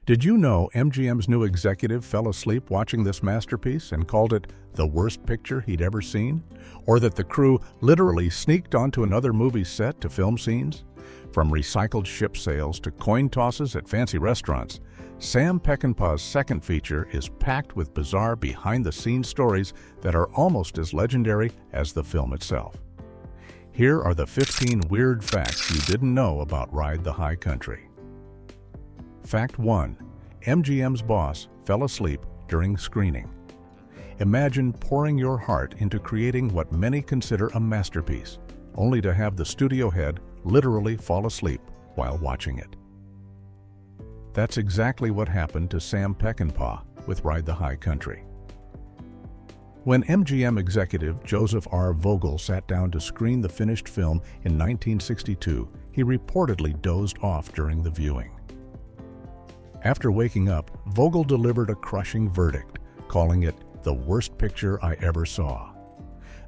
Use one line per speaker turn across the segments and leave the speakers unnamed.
Did you know MGM's new executive fell asleep watching this masterpiece and called it the worst picture he'd ever seen? Or that the crew literally sneaked onto another movie set to film scenes? From recycled ship sails to coin tosses at fancy restaurants, Sam Peckinpah's second feature is packed with bizarre behind-the-scenes stories that are almost as legendary as the film itself. Here are the 15 weird facts you didn't know about Ride the High Country. Fact 1. MGM's boss fell asleep during screening. Imagine pouring your heart into creating what many consider a masterpiece, only to have the studio head literally fall asleep while watching it. That's exactly what happened to Sam Peckinpah with Ride the High Country. When MGM executive Joseph R. Vogel sat down to screen the finished film in 1962, he reportedly dozed off during the viewing. After waking up, Vogel delivered a crushing verdict, calling it the worst picture I ever saw.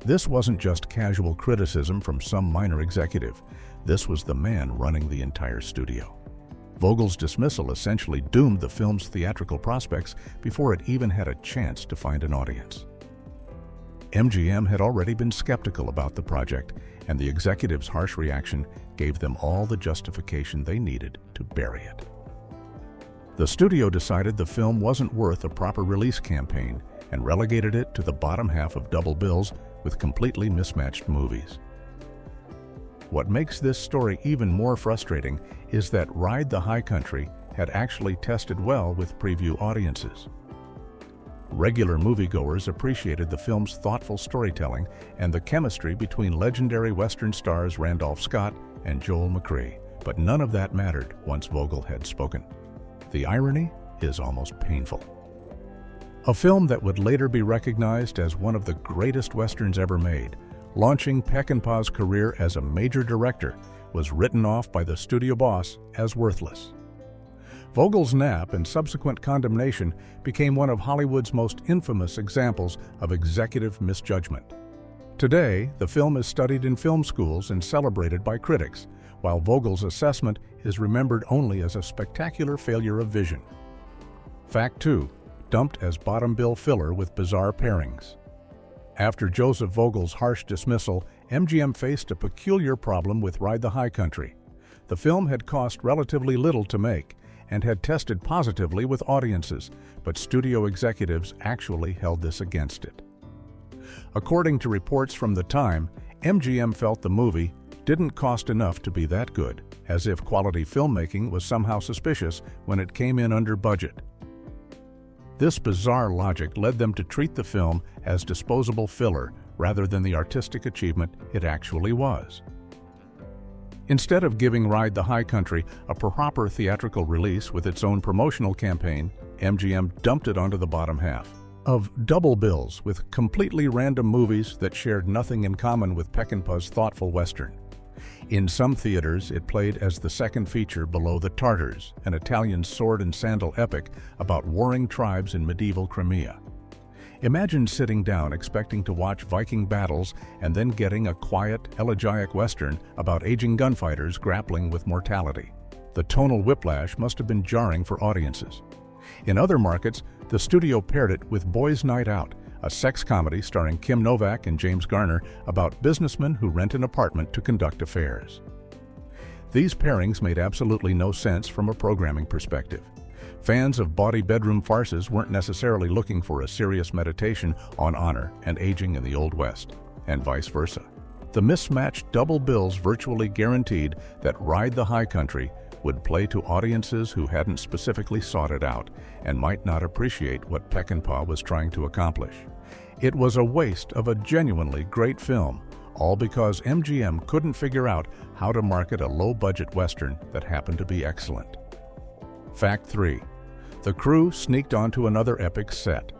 This wasn't just casual criticism from some minor executive. This was the man running the entire studio. Vogel's dismissal essentially doomed the film's theatrical prospects before it even had a chance to find an audience. MGM had already been skeptical about the project, and the executive's harsh reaction gave them all the justification they needed to bury it. The studio decided the film wasn't worth a proper release campaign and relegated it to the bottom half of double bills with completely mismatched movies. What makes this story even more frustrating is that Ride the High Country had actually tested well with preview audiences. Regular moviegoers appreciated the film's thoughtful storytelling and the chemistry between legendary Western stars Randolph Scott and Joel McCrea, but none of that mattered once Vogel had spoken. The irony is almost painful. A film that would later be recognized as one of the greatest Westerns ever made, launching Peckinpah's career as a major director, was written off by the studio boss as worthless. Vogel's nap and subsequent condemnation became one of Hollywood's most infamous examples of executive misjudgment. Today, the film is studied in film schools and celebrated by critics, while Vogel's assessment is remembered only as a spectacular failure of vision. Fact 2. Dumped as bottom bill filler with bizarre pairings. After Joseph Vogel's harsh dismissal, MGM faced a peculiar problem with Ride the High Country. The film had cost relatively little to make and had tested positively with audiences, but studio executives actually held this against it. According to reports from the time, MGM felt the movie didn't cost enough to be that good, as if quality filmmaking was somehow suspicious when it came in under budget. This bizarre logic led them to treat the film as disposable filler rather than the artistic achievement it actually was. Instead of giving Ride the High Country a proper theatrical release with its own promotional campaign, MGM dumped it onto the bottom half of double bills with completely random movies that shared nothing in common with Peckinpah's thoughtful Western. In some theaters, it played as the second feature below The Tartars, an Italian sword and sandal epic about warring tribes in medieval Crimea. Imagine sitting down expecting to watch Viking battles and then getting a quiet, elegiac Western about aging gunfighters grappling with mortality. The tonal whiplash must have been jarring for audiences. In other markets, the studio paired it with Boys' Night Out, a sex comedy starring Kim Novak and James Garner about businessmen who rent an apartment to conduct affairs. These pairings made absolutely no sense from a programming perspective. Fans of bawdy bedroom farces weren't necessarily looking for a serious meditation on honor and aging in the Old West, and vice versa. The mismatched double bills virtually guaranteed that Ride the High Country would play to audiences who hadn't specifically sought it out and might not appreciate what Peckinpah was trying to accomplish. It was a waste of a genuinely great film, all because MGM couldn't figure out how to market a low-budget Western that happened to be excellent. Fact 3. The crew sneaked onto another epic set.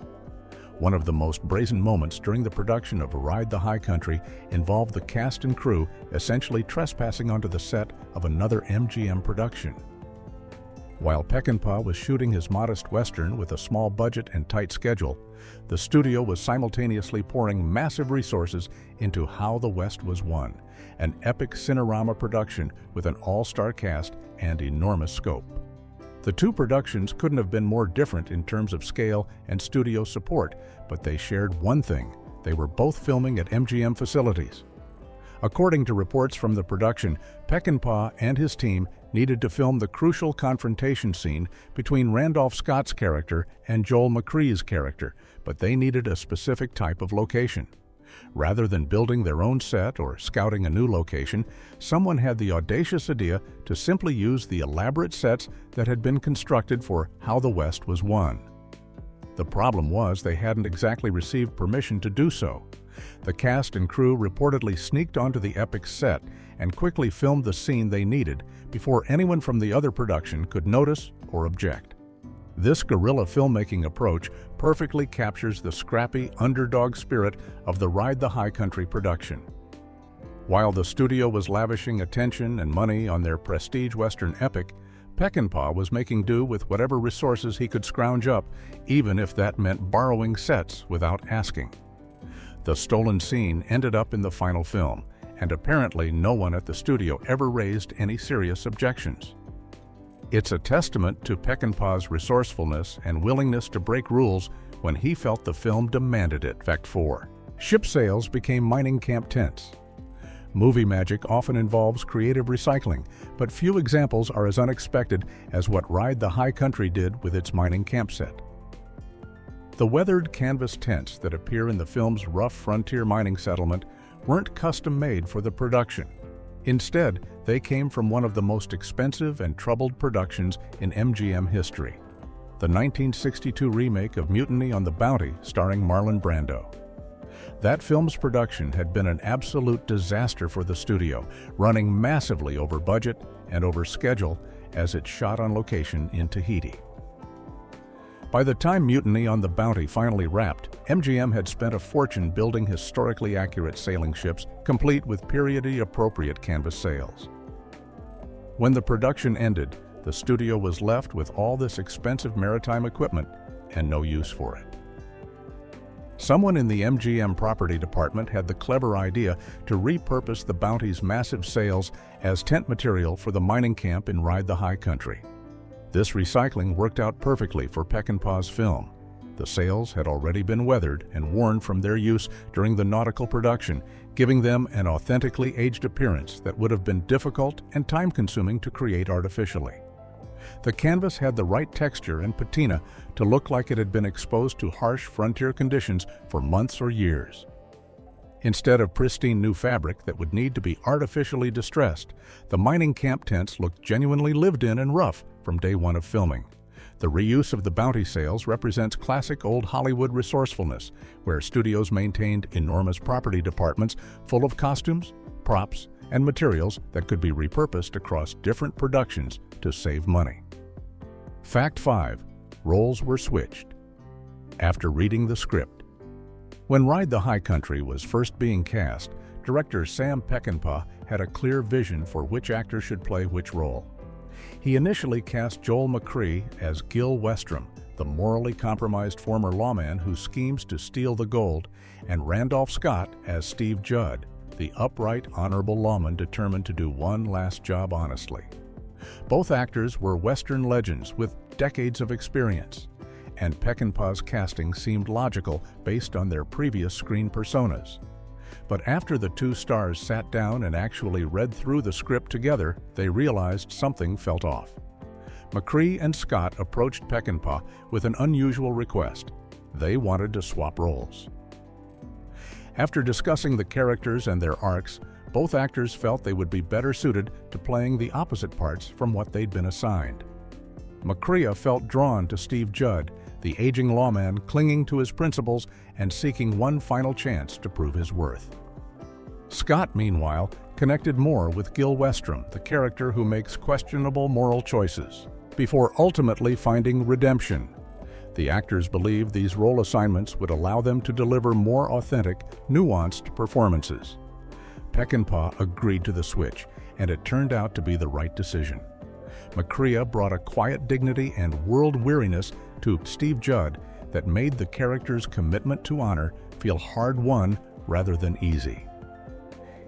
One of the most brazen moments during the production of Ride the High Country involved the cast and crew essentially trespassing onto the set of another MGM production. While Peckinpah was shooting his modest Western with a small budget and tight schedule, the studio was simultaneously pouring massive resources into How the West Was Won, an epic cinerama production with an all-star cast and enormous scope. The two productions couldn't have been more different in terms of scale and studio support, but they shared one thing: they were both filming at MGM facilities. According to reports from the production, Peckinpah and his team needed to film the crucial confrontation scene between Randolph Scott's character and Joel McCrea's character, but they needed a specific type of location. Rather than building their own set or scouting a new location, someone had the audacious idea to simply use the elaborate sets that had been constructed for How the West Was Won. The problem was they hadn't exactly received permission to do so. The cast and crew reportedly sneaked onto the epic set and quickly filmed the scene they needed before anyone from the other production could notice or object. This guerrilla filmmaking approach perfectly captures the scrappy underdog spirit of the Ride the High Country production. While the studio was lavishing attention and money on their prestige Western epic, Peckinpah was making do with whatever resources he could scrounge up, even if that meant borrowing sets without asking. The stolen scene ended up in the final film, and apparently no one at the studio ever raised any serious objections. It's a testament to Peckinpah's resourcefulness and willingness to break rules when he felt the film demanded it. Fact 4. Ship sails became mining camp tents. Movie magic often involves creative recycling, but few examples are as unexpected as what Ride the High Country did with its mining camp set. The weathered canvas tents that appear in the film's rough frontier mining settlement weren't custom-made for the production. Instead, they came from one of the most expensive and troubled productions in MGM history, the 1962 remake of Mutiny on the Bounty starring Marlon Brando. That film's production had been an absolute disaster for the studio, running massively over budget and over schedule as it shot on location in Tahiti. By the time Mutiny on the Bounty finally wrapped, MGM had spent a fortune building historically accurate sailing ships, complete with period-appropriate canvas sails. When the production ended, the studio was left with all this expensive maritime equipment and no use for it. Someone in the MGM property department had the clever idea to repurpose the Bounty's massive sails as tent material for the mining camp in Ride the High Country. This recycling worked out perfectly for Peckinpah's film. The sails had already been weathered and worn from their use during the nautical production, giving them an authentically aged appearance that would have been difficult and time-consuming to create artificially. The canvas had the right texture and patina to look like it had been exposed to harsh frontier conditions for months or years. Instead of pristine new fabric that would need to be artificially distressed, the mining camp tents looked genuinely lived in and rough from day one of filming. The reuse of the Bounty sails represents classic old Hollywood resourcefulness, where studios maintained enormous property departments full of costumes, props, and materials that could be repurposed across different productions to save money. Fact 5. Roles were switched. After reading the script. When Ride the High Country was first being cast, director Sam Peckinpah had a clear vision for which actor should play which role. He initially cast Joel McCrea as Gil Westrom, the morally compromised former lawman who schemes to steal the gold, and Randolph Scott as Steve Judd, the upright, honorable lawman determined to do one last job honestly. Both actors were Western legends with decades of experience, and Peckinpah's casting seemed logical based on their previous screen personas. But after the two stars sat down and actually read through the script together, they realized something felt off. McCrea and Scott approached Peckinpah with an unusual request. They wanted to swap roles. After discussing the characters and their arcs, both actors felt they would be better suited to playing the opposite parts from what they'd been assigned. McCrea felt drawn to Steve Judd, the aging lawman clinging to his principles and seeking one final chance to prove his worth. Scott, meanwhile, connected more with Gil Westrom, the character who makes questionable moral choices, before ultimately finding redemption. The actors believed these role assignments would allow them to deliver more authentic, nuanced performances. Peckinpah agreed to the switch, and it turned out to be the right decision. McCrea brought a quiet dignity and world-weariness to Steve Judd that made the character's commitment to honor feel hard-won rather than easy.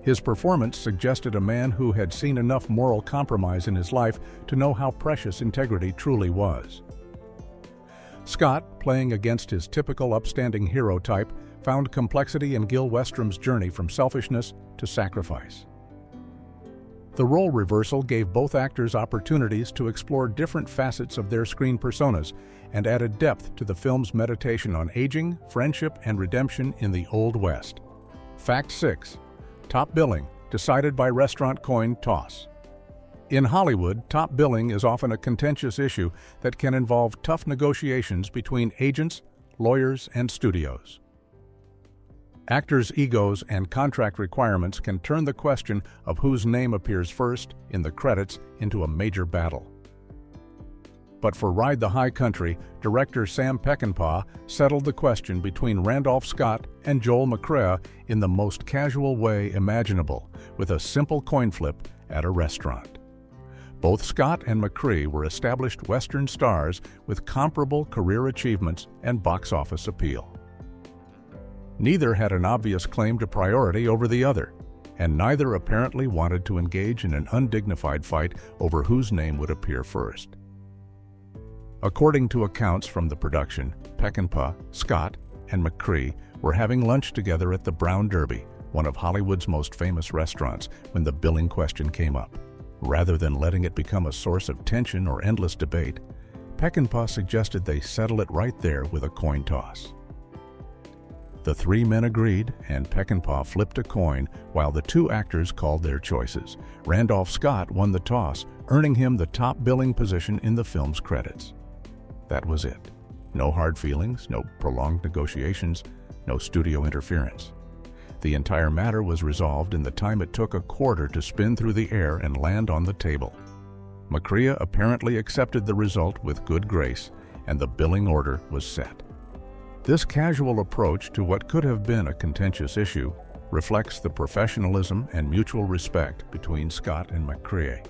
His performance suggested a man who had seen enough moral compromise in his life to know how precious integrity truly was. Scott, playing against his typical upstanding hero type, found complexity in Gil Westrom's journey from selfishness to sacrifice. The role reversal gave both actors opportunities to explore different facets of their screen personas and added depth to the film's meditation on aging, friendship, and redemption in the Old West. Fact 6. Top billing, decided by restaurant coin toss. In Hollywood, top billing is often a contentious issue that can involve tough negotiations between agents, lawyers, and studios. Actors' egos and contract requirements can turn the question of whose name appears first in the credits into a major battle. But for Ride the High Country, director Sam Peckinpah settled the question between Randolph Scott and Joel McCrea in the most casual way imaginable, with a simple coin flip at a restaurant. Both Scott and McCrea were established Western stars with comparable career achievements and box office appeal. Neither had an obvious claim to priority over the other, and neither apparently wanted to engage in an undignified fight over whose name would appear first. According to accounts from the production, Peckinpah, Scott, and McCrea were having lunch together at the Brown Derby, one of Hollywood's most famous restaurants, when the billing question came up. Rather than letting it become a source of tension or endless debate, Peckinpah suggested they settle it right there with a coin toss. The three men agreed, and Peckinpah flipped a coin while the two actors called their choices. Randolph Scott won the toss, earning him the top billing position in the film's credits. That was it. No hard feelings, no prolonged negotiations, no studio interference. The entire matter was resolved in the time it took a quarter to spin through the air and land on the table. McCrea apparently accepted the result with good grace, and the billing order was set. This casual approach to what could have been a contentious issue reflects the professionalism and mutual respect between Scott and McCrea.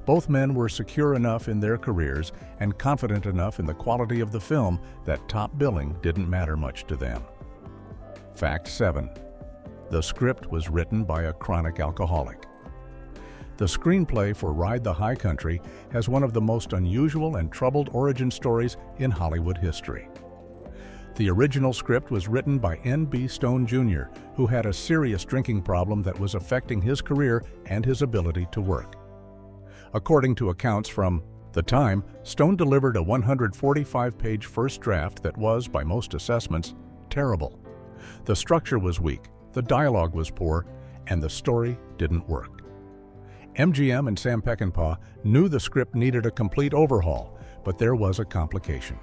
Both men were secure enough in their careers and confident enough in the quality of the film that top billing didn't matter much to them. Fact 7. The script was written by a chronic alcoholic. The screenplay for Ride the High Country has one of the most unusual and troubled origin stories in Hollywood history. The original script was written by N.B. Stone Jr., who had a serious drinking problem that was affecting his career and his ability to work. According to accounts from the time, Stone delivered a 145-page first draft that was, by most assessments, terrible. The structure was weak, the dialogue was poor, and the story didn't work. MGM and Sam Peckinpah knew the script needed a complete overhaul, but there was a complication.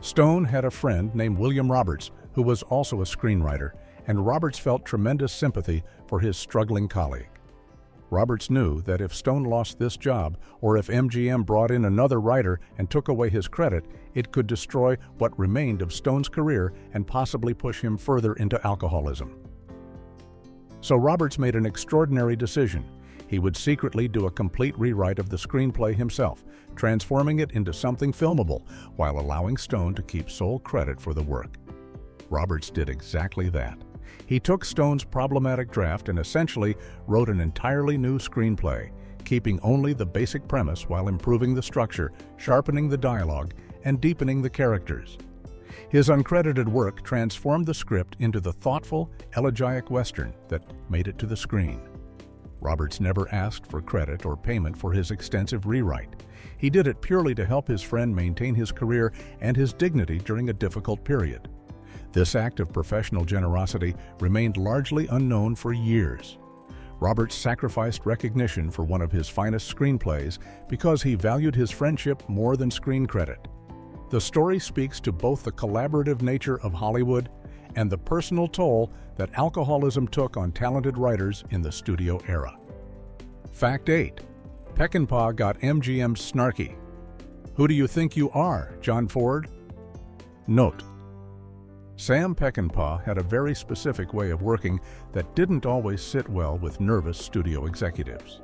Stone had a friend named William Roberts, who was also a screenwriter, and Roberts felt tremendous sympathy for his struggling colleague. Roberts knew that if Stone lost this job, or if MGM brought in another writer and took away his credit, it could destroy what remained of Stone's career and possibly push him further into alcoholism. So Roberts made an extraordinary decision. He would secretly do a complete rewrite of the screenplay himself, transforming it into something filmable, while allowing Stone to keep sole credit for the work. Roberts did exactly that. He took Stone's problematic draft and essentially wrote an entirely new screenplay, keeping only the basic premise while improving the structure, sharpening the dialogue, and deepening the characters. His uncredited work transformed the script into the thoughtful, elegiac Western that made it to the screen. Roberts never asked for credit or payment for his extensive rewrite. He did it purely to help his friend maintain his career and his dignity during a difficult period. This act of professional generosity remained largely unknown for years. Roberts sacrificed recognition for one of his finest screenplays because he valued his friendship more than screen credit. The story speaks to both the collaborative nature of Hollywood and the personal toll that alcoholism took on talented writers in the studio era. Fact 8. Peckinpah got MGM snarky. Who do you think you are, John Ford? Note: Sam Peckinpah had a very specific way of working that didn't always sit well with nervous studio executives.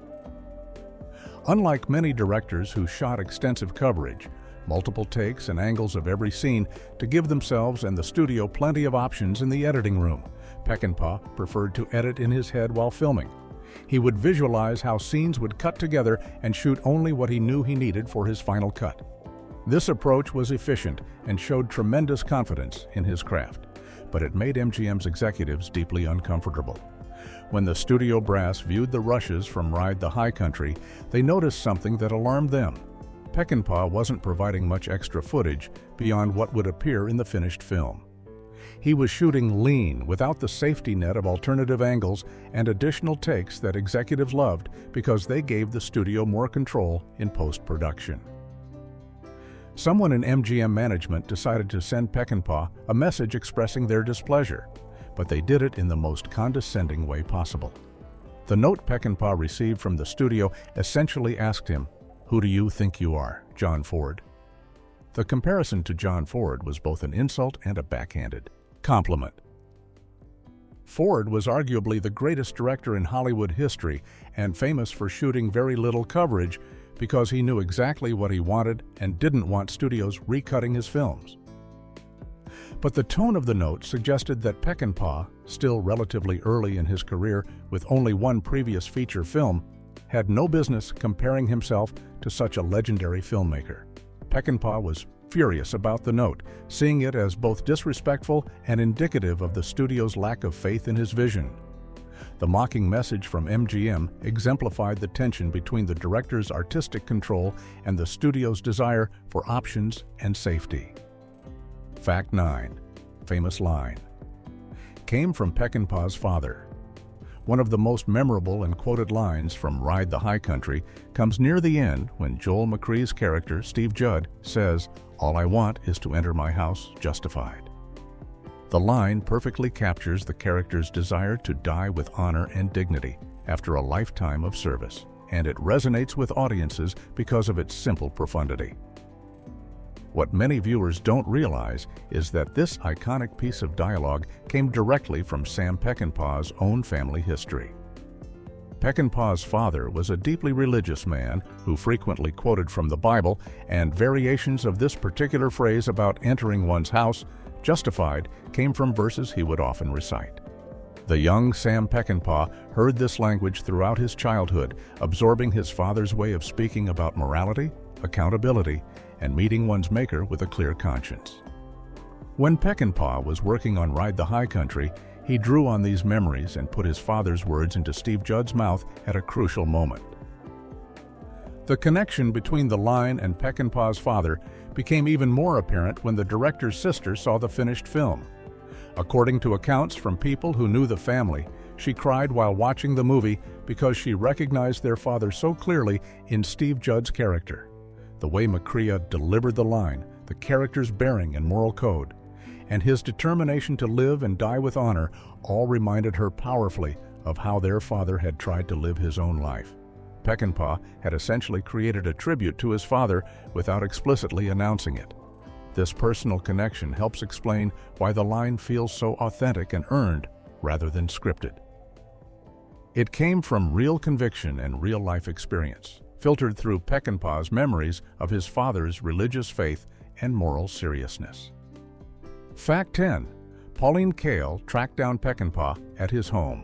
Unlike many directors who shot extensive coverage, multiple takes and angles of every scene to give themselves and the studio plenty of options in the editing room. Peckinpah preferred to edit in his head while filming. He would visualize how scenes would cut together and shoot only what he knew he needed for his final cut. This approach was efficient and showed tremendous confidence in his craft, but it made MGM's executives deeply uncomfortable. When the studio brass viewed the rushes from Ride the High Country, they noticed something that alarmed them. Peckinpah wasn't providing much extra footage beyond what would appear in the finished film. He was shooting lean, without the safety net of alternative angles and additional takes that executives loved because they gave the studio more control in post-production. Someone in MGM management decided to send Peckinpah a message expressing their displeasure, but they did it in the most condescending way possible. The note Peckinpah received from the studio essentially asked him, "Who do you think you are, John Ford?" The comparison to John Ford was both an insult and a backhanded compliment. Ford was arguably the greatest director in Hollywood history and famous for shooting very little coverage because he knew exactly what he wanted and didn't want studios recutting his films. But the tone of the note suggested that Peckinpah, still relatively early in his career with only one previous feature film, had no business comparing himself to such a legendary filmmaker. Peckinpah was furious about the note, seeing it as both disrespectful and indicative of the studio's lack of faith in his vision. The mocking message from MGM exemplified the tension between the director's artistic control and the studio's desire for options and safety. Fact 9. Famous line. Came from Peckinpah's father. One of the most memorable and quoted lines from Ride the High Country comes near the end when Joel McCrea's character, Steve Judd, says, "All I want is to enter my house justified." The line perfectly captures the character's desire to die with honor and dignity after a lifetime of service, and it resonates with audiences because of its simple profundity. What many viewers don't realize is that this iconic piece of dialogue came directly from Sam Peckinpah's own family history. Peckinpah's father was a deeply religious man who frequently quoted from the Bible, and variations of this particular phrase about entering one's house justified came from verses he would often recite. The young Sam Peckinpah heard this language throughout his childhood, absorbing his father's way of speaking about morality, accountability, and meeting one's maker with a clear conscience. When Peckinpah was working on Ride the High Country, he drew on these memories and put his father's words into Steve Judd's mouth at a crucial moment. The connection between the line and Peckinpah's father became even more apparent when the director's sister saw the finished film. According to accounts from people who knew the family, she cried while watching the movie because she recognized their father so clearly in Steve Judd's character. The way McCrea delivered the line, the character's bearing and moral code, and his determination to live and die with honor all reminded her powerfully of how their father had tried to live his own life. Peckinpah had essentially created a tribute to his father without explicitly announcing it. This personal connection helps explain why the line feels so authentic and earned rather than scripted. It came from real conviction and real-life experience, filtered through Peckinpah's memories of his father's religious faith and moral seriousness. Fact 10. Pauline Kael tracked down Peckinpah at his home.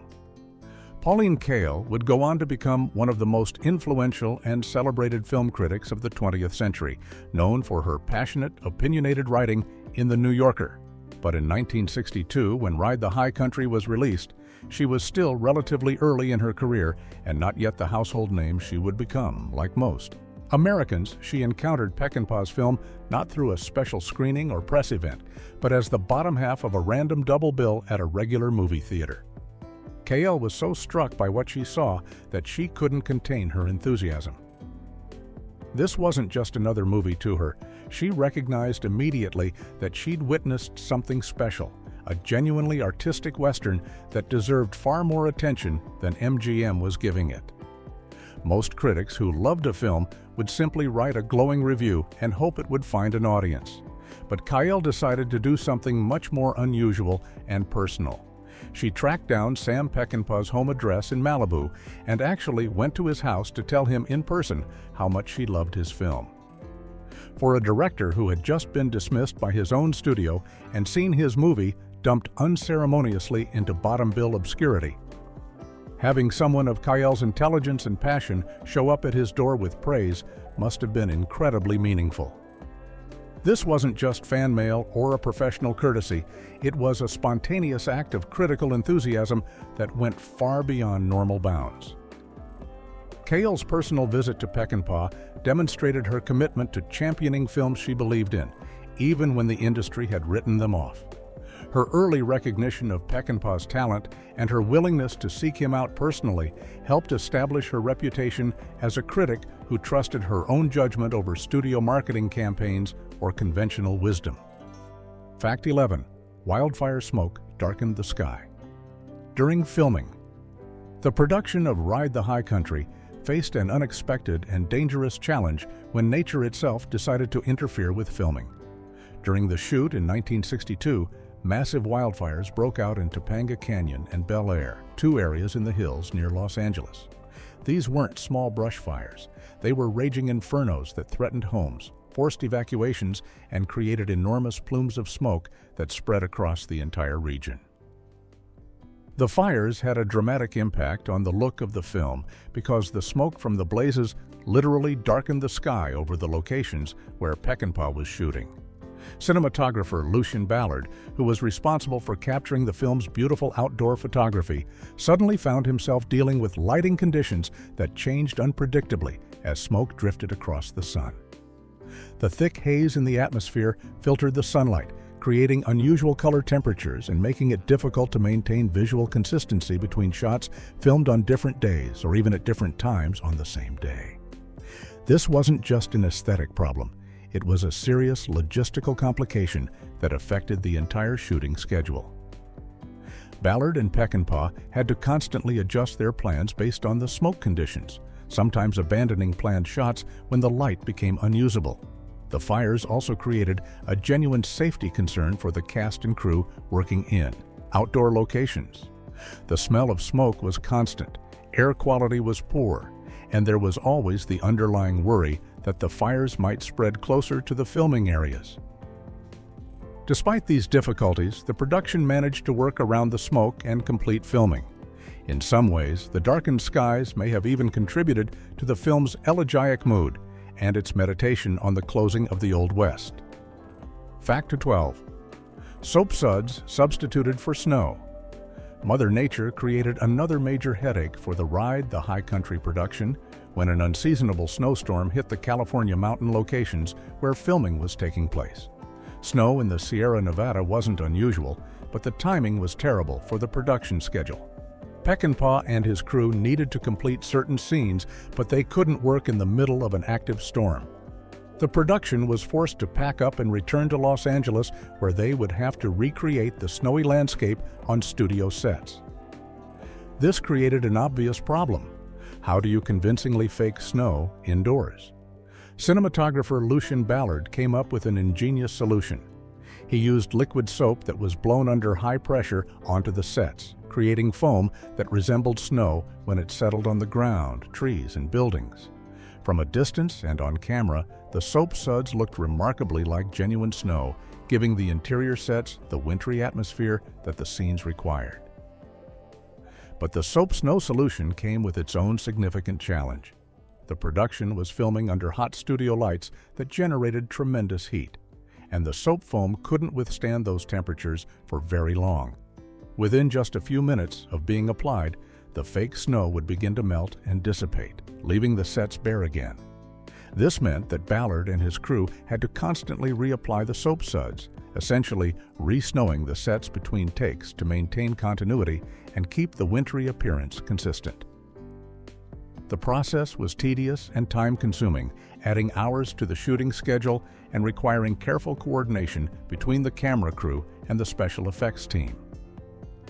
Pauline Kael would go on to become one of the most influential and celebrated film critics of the 20th century, known for her passionate, opinionated writing in The New Yorker. But in 1962, when Ride the High Country was released, she was still relatively early in her career and not yet the household name she would become, like most Americans. She encountered Peckinpah's film not through a special screening or press event, but as the bottom half of a random double bill at a regular movie theater. Kael was so struck by what she saw that she couldn't contain her enthusiasm. This wasn't just another movie to her. She recognized immediately that she'd witnessed something special, a genuinely artistic Western that deserved far more attention than MGM was giving it. Most critics who loved a film would simply write a glowing review and hope it would find an audience. But Kael decided to do something much more unusual and personal. She tracked down Sam Peckinpah's home address in Malibu and actually went to his house to tell him in person how much she loved his film. For a director who had just been dismissed by his own studio and seen his movie dumped unceremoniously into bottom bill obscurity, having someone of Kyle-'s intelligence and passion show up at his door with praise must have been incredibly meaningful. This wasn't just fan mail or a professional courtesy, it was a spontaneous act of critical enthusiasm that went far beyond normal bounds. Kyle-'s personal visit to Peckinpah demonstrated her commitment to championing films she believed in, even when the industry had written them off. Her early recognition of Peckinpah's talent and her willingness to seek him out personally helped establish her reputation as a critic who trusted her own judgment over studio marketing campaigns or conventional wisdom. Fact 11. Wildfire smoke darkened the sky. During filming, the production of Ride the High Country faced an unexpected and dangerous challenge when nature itself decided to interfere with filming. During the shoot in 1962, massive wildfires broke out in Topanga Canyon and Bel Air, two areas in the hills near Los Angeles. These weren't small brush fires. They were raging infernos that threatened homes, forced evacuations, and created enormous plumes of smoke that spread across the entire region. The fires had a dramatic impact on the look of the film because the smoke from the blazes literally darkened the sky over the locations where Peckinpah was shooting. Cinematographer Lucien Ballard, who was responsible for capturing the film's beautiful outdoor photography, suddenly found himself dealing with lighting conditions that changed unpredictably as smoke drifted across the sun. The thick haze in the atmosphere filtered the sunlight, creating unusual color temperatures and making it difficult to maintain visual consistency between shots filmed on different days or even at different times on the same day. This wasn't just an aesthetic problem. It was a serious logistical complication that affected the entire shooting schedule. Ballard and Peckinpah had to constantly adjust their plans based on the smoke conditions, sometimes abandoning planned shots when the light became unusable. The fires also created a genuine safety concern for the cast and crew working in outdoor locations. The smell of smoke was constant, air quality was poor, and there was always the underlying worry that the fires might spread closer to the filming areas. Despite these difficulties, the production managed to work around the smoke and complete filming. In some ways, the darkened skies may have even contributed to the film's elegiac mood and its meditation on the closing of the Old West. Fact 12. Soap suds substituted for snow. Mother Nature created another major headache for the Ride the High Country production when an unseasonable snowstorm hit the California mountain locations where filming was taking place. Snow in the Sierra Nevada wasn't unusual, but the timing was terrible for the production schedule. Peckinpah and his crew needed to complete certain scenes, but they couldn't work in the middle of an active storm. The production was forced to pack up and return to Los Angeles, where they would have to recreate the snowy landscape on studio sets. This created an obvious problem. How do you convincingly fake snow indoors? Cinematographer Lucien Ballard came up with an ingenious solution. He used liquid soap that was blown under high pressure onto the sets, creating foam that resembled snow when it settled on the ground, trees, and buildings. From a distance and on camera, the soap suds looked remarkably like genuine snow, giving the interior sets the wintry atmosphere that the scenes required. But the soap snow solution came with its own significant challenge. The production was filming under hot studio lights that generated tremendous heat, and the soap foam couldn't withstand those temperatures for very long. Within just a few minutes of being applied, the fake snow would begin to melt and dissipate, leaving the sets bare again. This meant that Ballard and his crew had to constantly reapply the soap suds, essentially re-snowing the sets between takes to maintain continuity and keep the wintry appearance consistent. The process was tedious and time-consuming, adding hours to the shooting schedule and requiring careful coordination between the camera crew and the special effects team.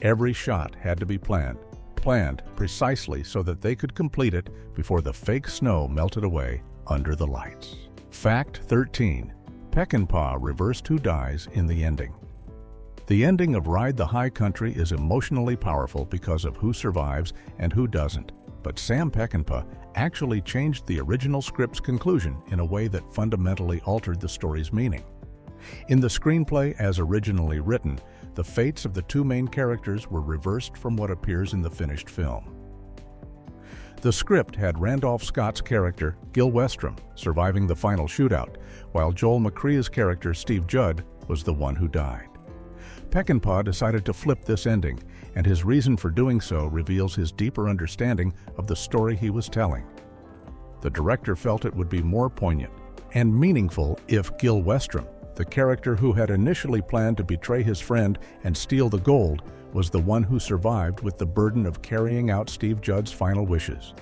Every shot had to be planned precisely so that they could complete it before the fake snow melted away under the lights. Fact 13. Peckinpah reversed who dies in the ending. The ending of Ride the High Country is emotionally powerful because of who survives and who doesn't. but Sam Peckinpah actually changed the original script's conclusion in a way that fundamentally altered the story's meaning. In the screenplay as originally written, the fates of the two main characters were reversed from what appears in the finished film. The script had Randolph Scott's character, Gil Westrom, surviving the final shootout, while Joel McCrea's character, Steve Judd, was the one who died. Peckinpah decided to flip this ending, and his reason for doing so reveals his deeper understanding of the story he was telling. The director felt it would be more poignant and meaningful if Gil Westrom, the character who had initially planned to betray his friend and steal the gold, was the one who survived with the burden of carrying out Steve Judd's final wishes.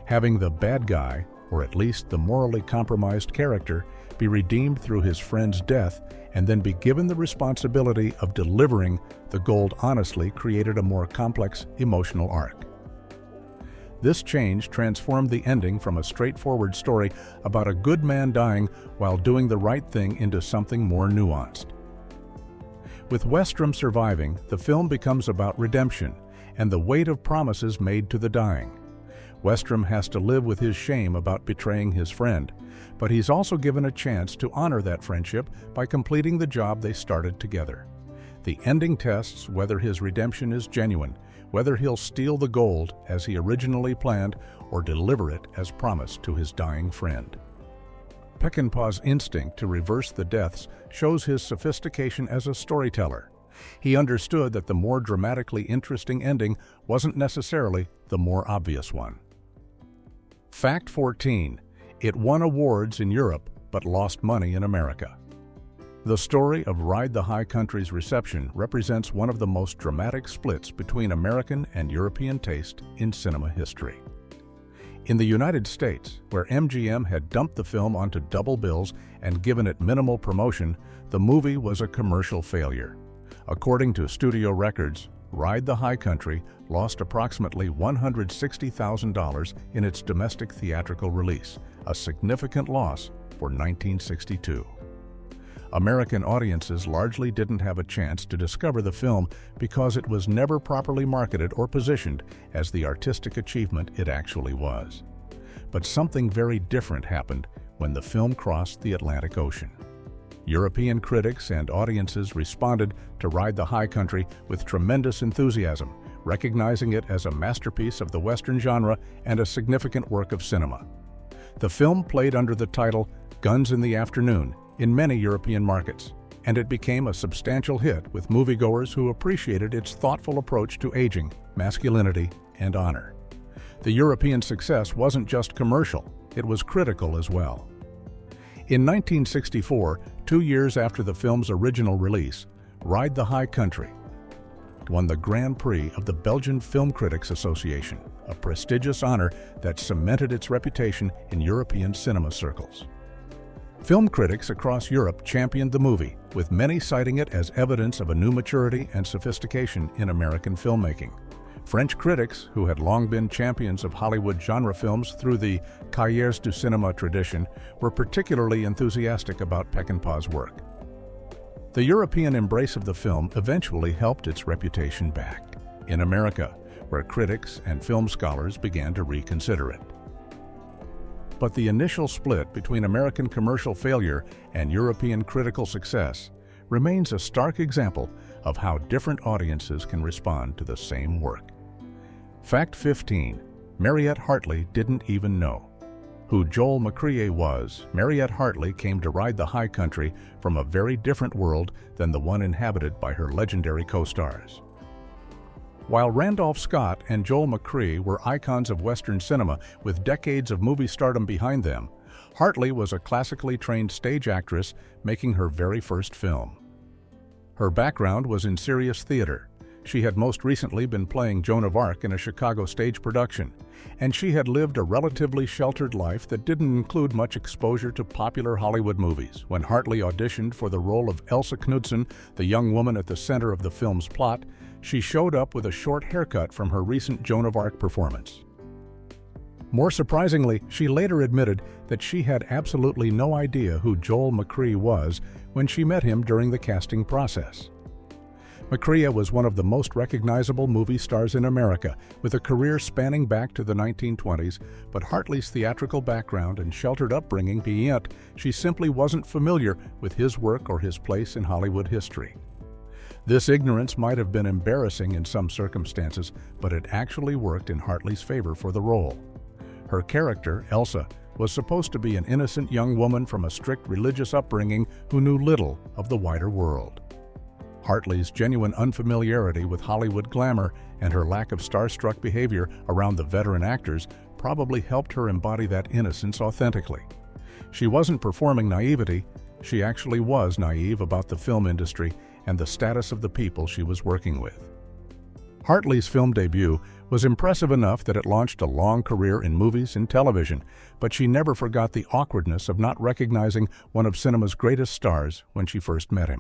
Having the bad guy, or at least the morally compromised character, be redeemed through his friend's death and then be given the responsibility of delivering the gold honestly created a more complex emotional arc. This change transformed the ending from a straightforward story about a good man dying while doing the right thing into something more nuanced. With Westrom surviving, the film becomes about redemption and the weight of promises made to the dying. Westrom has to live with his shame about betraying his friend, but he's also given a chance to honor that friendship by completing the job they started together. The ending tests whether his redemption is genuine, whether he'll steal the gold as he originally planned or deliver it as promised to his dying friend. Peckinpah's instinct to reverse the deaths shows his sophistication as a storyteller. He understood that the more dramatically interesting ending wasn't necessarily the more obvious one. Fact 14. It won awards in Europe but lost money in America. The story of Ride the High Country's reception represents one of the most dramatic splits between American and European taste in cinema history. In the United States, where MGM had dumped the film onto double bills and given it minimal promotion, the movie was a commercial failure. According to studio records, Ride the High Country lost approximately $160,000 in its domestic theatrical release, a significant loss for 1962. American audiences largely didn't have a chance to discover the film because it was never properly marketed or positioned as the artistic achievement it actually was. But something very different happened when the film crossed the Atlantic Ocean. European critics and audiences responded to Ride the High Country with tremendous enthusiasm, recognizing it as a masterpiece of the Western genre and a significant work of cinema. The film played under the title Guns in the Afternoon in many European markets, and it became a substantial hit with moviegoers who appreciated its thoughtful approach to aging, masculinity, and honor. The European success wasn't just commercial, it was critical as well. In 1964, 2 years after the film's original release, Ride the High Country won the Grand Prix of the Belgian Film Critics Association, a prestigious honor that cemented its reputation in European cinema circles. Film critics across Europe championed the movie, with many citing it as evidence of a new maturity and sophistication in American filmmaking. French critics, who had long been champions of Hollywood genre films through the Cahiers du Cinéma tradition, were particularly enthusiastic about Peckinpah's work. The European embrace of the film eventually helped its reputation back in America, where critics and film scholars began to reconsider it. But the initial split between American commercial failure and European critical success remains a stark example of how different audiences can respond to the same work. Fact 15. Mariette Hartley didn't even know. Who Joel McCrea was, Mariette Hartley came to Ride the High Country from a very different world than the one inhabited by her legendary co-stars. While Randolph Scott and Joel McCrea were icons of Western cinema with decades of movie stardom behind them, Hartley was a classically trained stage actress making her very first film. Her background was in serious theater. She had most recently been playing Joan of Arc in a Chicago stage production, and she had lived a relatively sheltered life that didn't include much exposure to popular Hollywood movies. When Hartley auditioned for the role of Elsa Knudsen, the young woman at the center of the film's plot, she showed up with a short haircut from her recent Joan of Arc performance. More surprisingly, she later admitted that she had absolutely no idea who Joel McCrea was when she met him during the casting process. Macria was one of the most recognizable movie stars in America, with a career spanning back to the 1920s, but Hartley's theatrical background and sheltered upbringing meant she simply wasn't familiar with his work or his place in Hollywood history. This ignorance might have been embarrassing in some circumstances, but it actually worked in Hartley's favor for the role. Her character, Elsa, was supposed to be an innocent young woman from a strict religious upbringing who knew little of the wider world. Hartley's genuine unfamiliarity with Hollywood glamour and her lack of starstruck behavior around the veteran actors probably helped her embody that innocence authentically. She wasn't performing naivety, she actually was naive about the film industry and the status of the people she was working with. Hartley's film debut was impressive enough that it launched a long career in movies and television, but she never forgot the awkwardness of not recognizing one of cinema's greatest stars when she first met him.